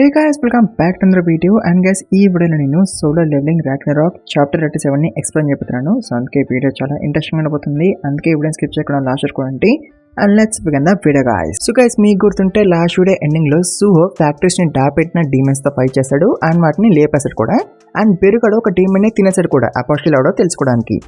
Hey guys, welcome back to another video and guys ఈ వీడియోలో నేను సోలో లెవెలింగ్ రాగ్నరాక్ చాప్టర్ 37 ని explain చేస్తున్నాను. సో అందుకే వీడియో చాలా ఇంట్రెస్టింగ్ ఉండబోతుంది. అందుకే వీడియో స్కిప్ చేయకుండా లాస్ట్ వరకు చూడండి. And let's begin the video guys. So guys, మీకు గుర్తుంటే లాస్ట్ వీడియో ఎండింగ్ లో సుహో ఫ్యాక్టరీస్ ని దాపెట్టిన డీమన్స్ తో ఫైట్ చేస్తాడు అండ్ వాటిని లేపేస్తాడు కూడా. అండ్ బెరుగడు ఒక డీమన్ ని తినేసాడు కూడా అపోస్టల్ ఎవడో తెలుసుకోవడానికి.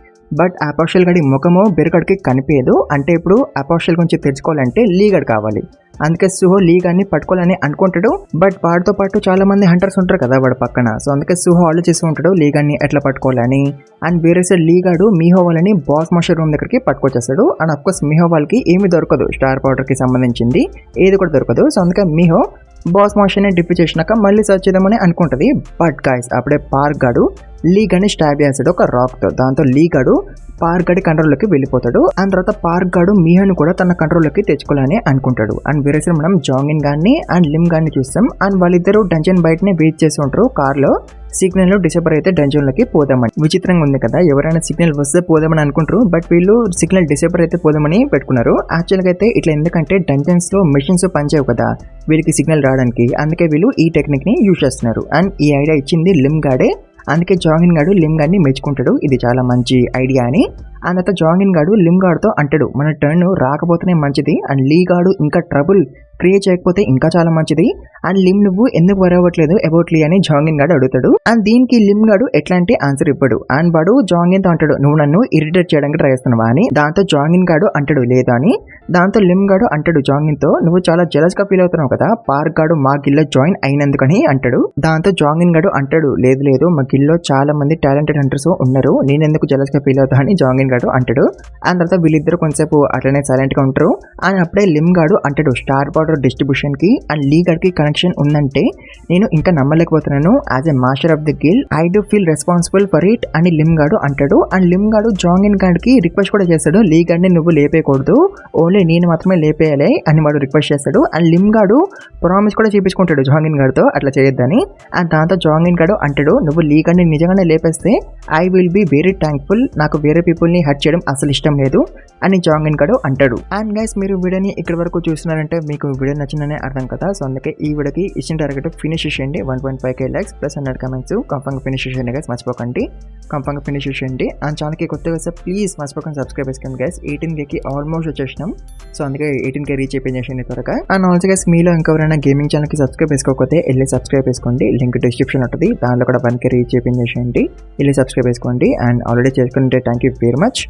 బట్ అపోస్టల్ గడి ముఖము బెరుగడికి కనిపించదు. అంటే ఇప్పుడు అపోస్టల్ గురించి తెలుసుకోవాలంటే లీగడ్ కావాలి. అందుకే సుహో లీగాన్ని పట్టుకోవాలని అనుకుంటాడు. బట్ వాడితో పాటు చాలా మంది హంటర్స్ ఉంటారు కదా వాడు పక్కన. సో అందుకే సుహో ఆలోచిస్తూ ఉంటాడు లీగాన్ని ఎట్లా పట్టుకోవాలని. అండ్ వేరే సైడ్ లీగాడు మిహో వాళ్ళని బాస్ మాస్టర్ రూమ్ దగ్గరికి పట్టుకొచ్చేస్తాడు. అండ్ అఫ్కోర్స్ మిహో వాళ్ళకి ఏమి దొరకదు, స్టార్ పౌడర్ కి సంబంధించింది ఏది కూడా దొరకదు. సో అందుకే మిహో బాస్ మాస్టర్ ని డిఫీట్ చేసినాక మళ్ళీ సర్చ్ చేద్దామని అనుకుంటది. బట్ గైస్ అప్పుడే పార్క్ గాడు లీగాన్ని స్టాబ్ చేస్తాడు ఒక రాక్ తో. దాంతో లీగాడు పార్క్ గడి కంట్రోల్లోకి వెళ్ళిపోతాడు. అండ్ తర్వాత పార్క్ గాడు మిహోని కూడా తన కంట్రోల్లోకి తెచ్చుకోవాలని అనుకుంటాడు. అండ్ వేరే సైడ్ మనం జాంగిన్ గాన్ని అండ్ లిమ్ గాన్ని చూస్తాం. అండ్ వాళ్ళిద్దరు డంజన్ బయటనే వెయిట్ చేసి ఉంటారు కార్ లో. సిగ్నల్ డిసేబుల్ అయితే డంజన్ లోకి పోదామని. విచిత్రంగా ఉంది కదా, ఎవరైనా సిగ్నల్ వస్తే పోదామని అనుకుంటారు. బట్ వీళ్ళు సిగ్నల్ డిసేబుల్ అయితే పోదామని పెట్టుకున్నారు. యాక్చువల్గా అయితే ఇట్లా ఎందుకంటే డంజన్స్ లో మిషన్స్ పనిచేయవు కదా వీళ్ళకి సిగ్నల్ రావడానికి. అందుకే వీళ్ళు ఈ టెక్నిక్ ని యూజ్ చేస్తున్నారు. అండ్ ఈ ఐడియా ఇచ్చింది లిమ్ గాడే. అందుకే జాంగిన్ గాడు లిమ్ గాడిని మెచ్చుకుంటాడు, ఇది చాలా మంచి ఐడియా అని. అండ్ తర్వాత జాంగిన్ గాడు లిమ్ గాడుతో అంటాడు, మన టర్న్ రాకపోతేనే మంచిది. అండ్ లీ గాడు ఇంకా ట్రబుల్ క్రియేట్ చేయకపోతే ఇంకా చాలా మంచిది. అండ్ లిమ్ నువ్వు ఎందుకు వరవట్లేదు అబౌట్ లీ అని జాంగిన్ గాడు అడుగుతాడు. అండ్ దీనికి లిమ్ గాడు ఎట్లాంటి ఆన్సర్ ఇవ్వడు. అండ్ వాడు జాంగిన్ తో అంటాడు, నువ్వు నన్ను ఇరిటేట్ చేయడానికి ట్రై చేస్తున్నావా అని. దాంతో జాంగిన్ గాడు అంటాడు లేదు అని. దాంతో లిమ్ గాడు అంటాడు జాంగిన్ తో, నువ్వు చాలా జెలస్ గా ఫీల్ అవుతున్నావు కదా పార్క్ గాడు మా గిల్లో జాయిన్ అయినందుకని అంటాడు. దాంతో జాంగిన్ గాడు అంటాడు, లేదు లేదు మా గిల్లో చాలా మంది టాలెంటెడ్ హంటర్స్ ఉన్నారు, నేను ఎందుకు జెలస్ గా ఫీల్ అవుతా అని జాంగిన్ గాడు అంటాడు. అండ్ తర్వాత వీళ్ళిద్దరు కొంచెంసేపు అట్లనే సైలెంట్ గా ఉంటారు. అండ్ అప్పుడే లిమ్ గాడు అంటాడు, స్టార్ పౌడర్ డిస్ట్రిబ్యూషన్ కి అండ్ లీ గాడ్ కి కనెక్షన్ ఉందంటే నేను ఇంకా నమ్మలేకపోతున్నాను. As a master of the Gill I do feel responsible for it అని లిమ్ గాడు అంటాడు. అండ్ లిమ్ గాడు జాంగిన్ గాడ్ కి రిక్వెస్ట్ కూడా చేస్తాడు, లీ గాడ్ ని నువ్వు లేపేయకూడదు, ఓన్లీ నేను మాత్రమే లేపేయాలి అని వాడు రిక్వెస్ట్ చేస్తాడు. అండ్ లిమ్ గాడు ప్రామిస్ కూడా చేపించుకుంటాడు జాంగిన్ గాడితో అట్లా చేయొద్దని. అండ్ దాంతో జాంగిన్ గాడు అంటాడు, నువ్వు లీ గాడ్ ని నిజంగానే లేపేస్తే I will be very thankful, నాకు వేరే పీపుల్ ని హర్ట్ చేయడం అసలు ఇష్టం లేదు అని జాంగిన్ గాడు అంటాడు. అండ్ గైస్ మీరు వీడియోని ఇక్కడ వరకు చూస్తున్నారంటే మీకు వీడియో నచ్చిందనే అర్థం కదా. సో అందుకే ఈ వీడియోకి ఇచ్చిన టార్గెట్ ఫినిష్ చేయండి 1.5k likes plus 100 comments. Confirm finish చేయండి గైస్, మర్చిపోకండి కంఫర్మ్ ఫినిష్ చేయండి. అండ్ ఛానల్కి కొత్తగా వస్తే ప్లీజ్ మర్చిపోకండి సబ్స్క్రైబ్ చేసుకోండి గైస్. 18Kకి ఆల్మోస్ట్ వచ్చేసినాం. సో అందుకే 18K రీచ్ అయిపోయింది త్వరగా. అండ్ ఆల్సో గైస్ మీలో ఇంకెవరైనా గేమింగ్ ఛానల్కి సబ్స్క్రైబ్ చేసుకోకపోతే వెళ్ళి సబ్స్క్రైబ్ చేసుకోండి, లింక్ డిస్క్రిప్షన్ ఉంటుంది, దాంట్లో కూడా 1K రీచ్ అయిపోయింది, వెళ్ళి సబ్స్క్రైబ్ చేసుకోండి. అండ్ ఆల్రెడీ చేసుకుంటే thank you very much.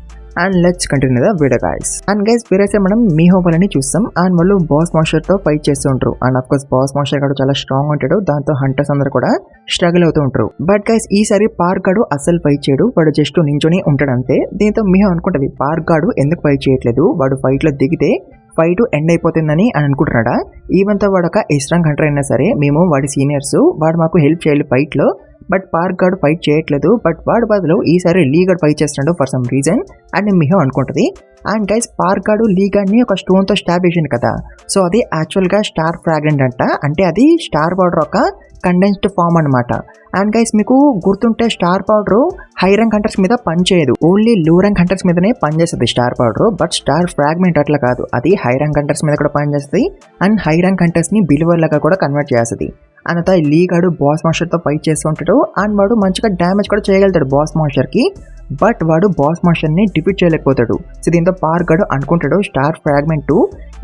And let's continue the video guys. And guys వేరేసే మనం మిహో వాళ్ళని చూస్తాం. అండ్ వాళ్ళు బాస్ మాస్టర్ తో ఫైట్ చేస్తూ ఉంటారు. And of course boss master గాడు చాలా స్ట్రాంగ్ ఉంటాడు, దాంతో హంటర్స్ అందరూ కూడా స్ట్రగుల్ అవుతూ ఉంటారు. బట్ గైస్ ఈసారి పార్క్ గాడు అస్సలు ఫైట్ చేయడు, వాడు జస్ట్ నించొని ఉంటాడు అంతే. దీంతో మిహో అనుకుంటది పార్క్ గాడు ఎందుకు ఫైట్ చేయట్లేదు, వాడు ఫైట్ లో దిగితే ఫైట్ ఎండ్ అయిపోతుందని అని అనుకుంటున్నాడా. ఈవెన్ తో వాడు ఒక స్ట్రాంగ్ హంటర్ అయినా సరే మేము వాడి సీనియర్స్, వాడు మాకు హెల్ప్ చేయాలి ఫైట్ లో. బట్ పార్క్ గాడు ఫైట్ చేయట్లేదు, బట్ వాడు బదులు ఈసారి లీ గాడ్ ఫైట్ చేస్తున్నాడు ఫర్ సమ్ రీజన్ అని మిహో అనుకుంటది. అండ్ గైస్ పార్క్ గాడు లీ గాడ్ని ఒక స్టోన్ తో స్టాబ్ చేసింది కదా, సో అది యాక్చువల్ గా స్టార్ ఫ్రాగ్రెంట్ అంట. అంటే అది స్టార్ పౌడర్ ఒక కండెన్స్డ్ ఫామ్ అనమాట. అండ్ గైస్ మీకు గుర్తుంటే star powder high rank hunters మీద పనిచేయదు, ఓన్లీ లో ర్యాంక్ హంటర్స్ మీదనే పనిచేస్తుంది star powder. But star fragment అట్లా కాదు, అది హై ర్యాంక్ హంటర్స్ మీద కూడా పనిచేస్తుంది అండ్ హై ర్యాంక్ హంటర్స్ ని బిలివర్ లాగా కూడా కన్వర్ట్ చేస్తుంది. అంత లీ గాడు బాస్ మాస్టర్ తో ఫైట్ చేస్తూ ఉంటాడు. అండ్ వాడు మంచిగా డ్యామేజ్ కూడా చేయగలుగుతాడు బాస్ మాస్టర్ కి, బట్ వాడు బాస్ మాస్టర్ ని డిఫీట్ చేయలేకపోతాడు. సో దీంతో పార్క్ గాడు అనుకుంటాడు స్టార్ ఫ్రాగ్మెంట్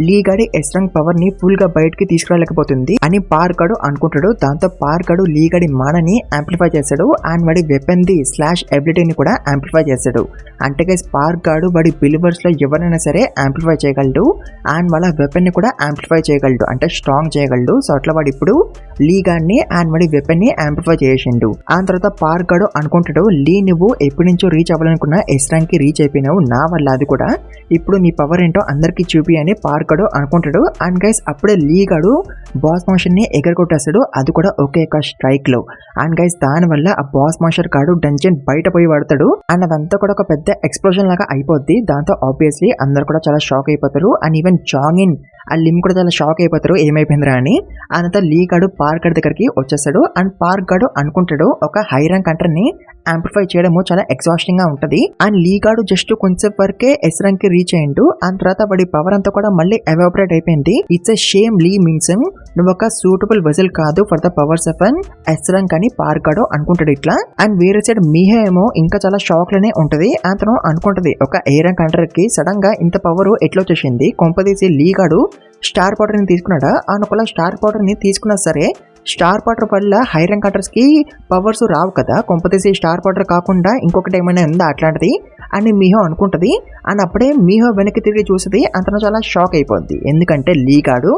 లీ గాడి స్ట్రాంగ్ పవర్ ని ఫుల్ గా బయటకి తీసుకురాలేకపోతుంది అని పార్క్ గాడు అనుకుంటాడు. దాంతో పార్క్ గాడు లీ గాడి మానని యాంప్లిఫై చేస్తాడు అండ్ వాడి వెపన్ ది స్లాష్ ఎబిలిటీని కూడా యాంప్లిఫై చేస్తాడు. అంటే గైస్ పార్క్ గాడు వాడి బిలీవర్స్ లో ఎవరైనా సరే యాంప్లిఫై చేయగలడు అండ్ వాళ్ళ వెపన్ ని కూడా యాంప్లిఫై చేయగలడు, అంటే స్ట్రాంగ్ చేయగలడు. సో అట్లా వాడు ఇప్పుడు లీ గాడిని అండ్ వాడి వెపన్ ని యాంప్లిఫై చేసిండు. ఆ తర్వాత పార్క్ గాడు అనుకుంటాడు, లీ నువ్వు ఎప్పటి నుంచో రీచ్ అవ్వాలనుకున్న ఎస్ ర్యాంక్ కి రీచ్ అయిపోయినావు, నా వల్ల అది కూడా, ఇప్పుడు నీ పవర్ ఏంటో అందరికి చూపి అని పార్క్ గాడు అనుకుంటాడు. అండ్ గైస్ అప్పుడే లీ గాడు బాస్ మాస్టర్ ని ఎగరగొట్టేస్తాడు, అది కూడా ఒకే ఒక స్ట్రైక్ లో. అండ్ గైస్ దాని వల్ల ఆ బాస్ మాస్టర్ గాడు డంజన్ బయట పోయి పడతాడు అండ్ అదంతా కూడా ఒక పెద్ద ఎక్స్ప్లోజన్ లాగా అయిపోద్ది. దాంతో ఆబ్వియస్లీ అందరు కూడా చాలా షాక్ అయిపోతారు. అండ్ ఈవెన్ జాంగిన్ ఆ లిమ్ కూడా చాలా షాక్ అయిపోతారు ఏమైపోయిందిరా అని. అనంతా లీ గాడు పార్క్ గడ్ దగ్గరికి వచ్చేస్తాడు అండ్ పార్క్ గడు అనుకుంటాడు ఒక హై ర్యాంక్ హంటర్ ని యాంప్లిఫై చేయడము చాలా ఎగ్జాస్టింగ్ గా ఉంటది. అండ్ లీ గాడు జస్ట్ కొంచెం వరకే ఎస్ ర్యాంక్ కి రీచ్ అయ్యిండు. ఆ తర్వాత వాడి పవర్ అంతా కూడా మళ్ళీ ఎవాపరేట్ అయిపోయింది. ఇట్స్ ఎ షేమ్ లీ మిన్సమ్, నువ్వు ఒక సూటబుల్ వెజల్ కాదు for the powers of an yes rank అని పార్క్ గడు అనుకుంటాడు ఇట్లా. అండ్ వేరే సైడ్ మీహా ఏమో ఇంకా చాలా షాక్ లోనే ఉంటది. అతను అనుకుంటది ఒక ఏ ర్యాంక్ హంటర్ కి సడన్ గా ఇంత పవర్ ఎట్లా వచ్చేసింది, కొంపదీసి లీ గాడు స్టార్ పౌడర్ ని తీసుకున్నాడా అనుకున్న. స్టార్ పౌడర్ ని తీసుకున్నా సరే స్టార్ పౌడర్ వల్ల హై ర్యాంక్ హంటర్స్ కి పవర్స్ రావు కదా, కొంపతీసి స్టార్ పౌడర్ కాకుండా ఇంకొకటి ఏమైనా ఉందా అట్లాంటిది అని మీహో అనుకుంటది. అండ్ అప్పుడే మీహో వెనక్కి తిరిగి చూస్తుంది. అతను చాలా షాక్ అయిపోద్ది, ఎందుకంటే లీ గాడు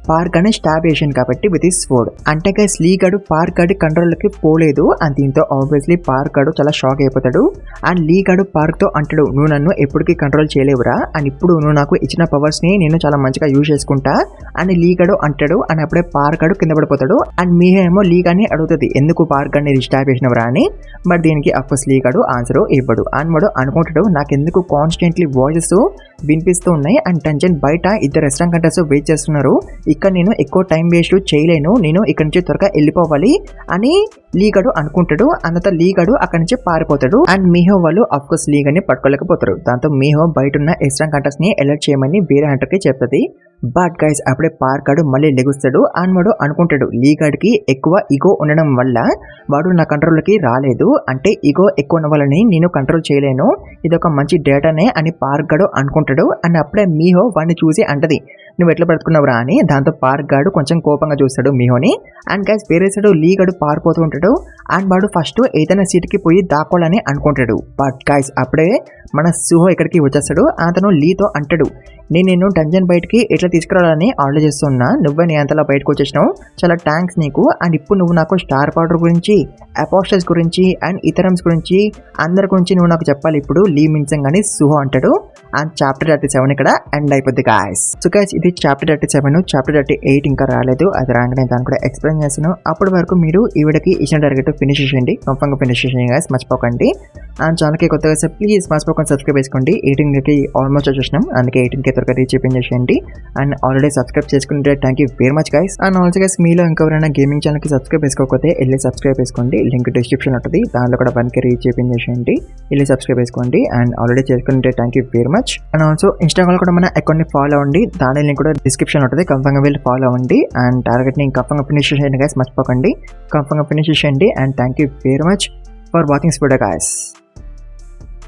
పార్క్ అని స్టాబ్ వేసాను కాబట్టి విత్ ఇస్ స్వోర్డ్. అంటే గైస్ లీ గాడు పార్క్ గడి కంట్రోల్కి పోలేదు. అండ్ దీంతో ఆబ్వియస్లీ పార్క్ గడు చాలా షాక్ అయిపోతాడు. అండ్ లీ గాడు పార్క్ తో అంటాడు, నువ్వు నన్ను ఎప్పటికీ కంట్రోల్ చేయలేవురా, అండ్ ఇప్పుడు నువ్వు నాకు ఇచ్చిన పవర్స్ ని నేను చాలా మంచిగా యూజ్ చేసుకుంటా అని లీ గాడు అంటాడు. అండ్ అప్పుడే పార్క్ గడు కింద పడిపోతాడు. అండ్ మీహో ఏమో లీ గాని అడుగుతుంది, ఎందుకు పార్క్ గడిని రిస్టాబ్ చేసినవరా అని. బట్ దీనికి అఫ్కోర్స్ లీ గాడు ఆన్సర్ ఇవ్వడు. అండ్ వాడు అనుకుంటాడు, నాకెందుకు కాన్స్టెంట్లీ వాయిసెస్ వినిపిస్తూ ఉన్నాయి అండ్ టెన్షన్ బయట ఇద్దరు రెస్టారెంట్ కంటర్స్ వెయిట్ చేస్తున్నారు, ఇక్కడ నేను ఎక్కువ టైం వేస్ట్ చేయలేను, నేను ఇక్కడ నుంచి త్వరగా వెళ్ళిపోవాలి అని లీ గాడు అనుకుంటాడు. అంత లీ గాడు అక్కడి నుంచి పారిపోతాడు. అండ్ మీహో వాళ్ళు అఫ్కోర్స్ లీ గాని పట్టుకోలేకపోతారు. దాంతో మీహో బయట ఉన్న రెస్టారెంట్ కంటర్స్ ని అలర్ట్ చేయమని వేరే హంటర్ కి చెప్తుంది. బట్ గైస్ అప్పుడే పార్క్ గాడు మళ్ళీ లెగుస్తాడు. అండ్ వాడు అనుకుంటాడు, లీ గాడికి ఎక్కువ ఇగో ఉండడం వల్ల వాడు నా కంట్రోల్కి రాలేదు, అంటే ఇగో ఎక్కువ ఉన్న వాళ్ళని నేను కంట్రోల్ చేయలేను, ఇది ఒక మంచి డేటానే అని పార్క్ గాడు అనుకుంటాడు. అండ్ అప్పుడే మీహో వాడిని చూసి అంటది, నువ్వు ఎట్లా బ్రతుకున్నావురా అని. దాంతో పార్క్ గాడు కొంచెం కోపంగా చూస్తాడు మీహోని. అండ్ గైస్ వేరే సైడ్ లీ గాడు పారిపోతూ ఉంటాడు. అండ్ వాడు ఫస్ట్ ఏదైనా సీట్కి పోయి దాక్కోవాలని అనుకుంటాడు. బట్ గైస్ అప్పుడే మన సుహో ఇక్కడికి వచ్చేస్తాడు. అతను లీతో అంటాడు, నేను డంజన్ బయటికి ఎట్లా తీసుకురావాలని ఆర్డర్ చేస్తున్నా, నువ్వే నీ అంతలా బయటకు వచ్చేసినావు, చాలా థ్యాంక్స్ నీకు. అండ్ ఇప్పుడు నువ్వు నాకు స్టార్ పౌడర్ గురించి, అపోస్టల్స్ గురించి అండ్ ఇతరమ్స్ గురించి అందరి గురించి నువ్వు నాకు చెప్పాలి ఇప్పుడు లీ మిన్సంగ్ అని సుహో అంటాడు. అండ్ చాప్టర్ 37 ఇక్కడ ఎండ్ అయిపోద్ది గాయస్. సో గైస్ ఇది చాప్టర్ 37. చాప్టర్ 38 ఇంకా రాలేదు, అది రాగానే దాన్ని కూడా ఎక్స్ప్లెయిన్ చేస్తాను. అప్పటి వరకు మీరు ఈ వీడియోకి ఇచ్చిన టార్గెట్ ఫినిష్ చేయండి, కంఫర్మ్గా ఫినిష్ చేయండి గాయస్, మర్చిపోకండి. అండ్ ఛానల్కి కొత్తగా సార్ ప్లీజ్ మర్చిపోకండి సబ్స్క్రైబ్ చేసుకోండి. 18కి ఆల్మోస్ట్ వచ్చేసినాం, అందుకే 18కి త్వరగా రీచ్ చేయండి. అండ్ ఆల్రెడీ సబ్స్క్రైబ్ చేసుకుంటే thank you very much guys. And also guys మీలో ఇంకెవరైనా గేమింగ్ ఛానల్కి సబ్స్క్రైబ్ చేసుకోకపోతే వెళ్ళి సబ్స్క్రైబ్ చేసుకోండి, లింక్ డిస్క్రిప్షన్ ఉంటుంది, దాంట్లో కూడా 1K రీచ్ చేయండి, వెళ్ళి సబ్స్క్రైబ్ చేసుకోండి. అండ్ ఆల్రెడీ చేసుకుంటే thank you very much. And also Instagram కూడా మన అకౌంట్ని ఫాలో అవ్వండి, దాని లింక్ కూడా డిస్క్రిప్షన్ ఉంటుంది, కంఫర్మ్గా వెళ్ళి ఫాలో అవ్వండి. అండ్ టార్గెట్ని కంఫర్మ్గా ఫినిష్ చేయండి గైస్, మర్చిపోకండి, కంఫర్మ్గా ఫినిష్ చేయండి. And thank you very much for watching this video guys.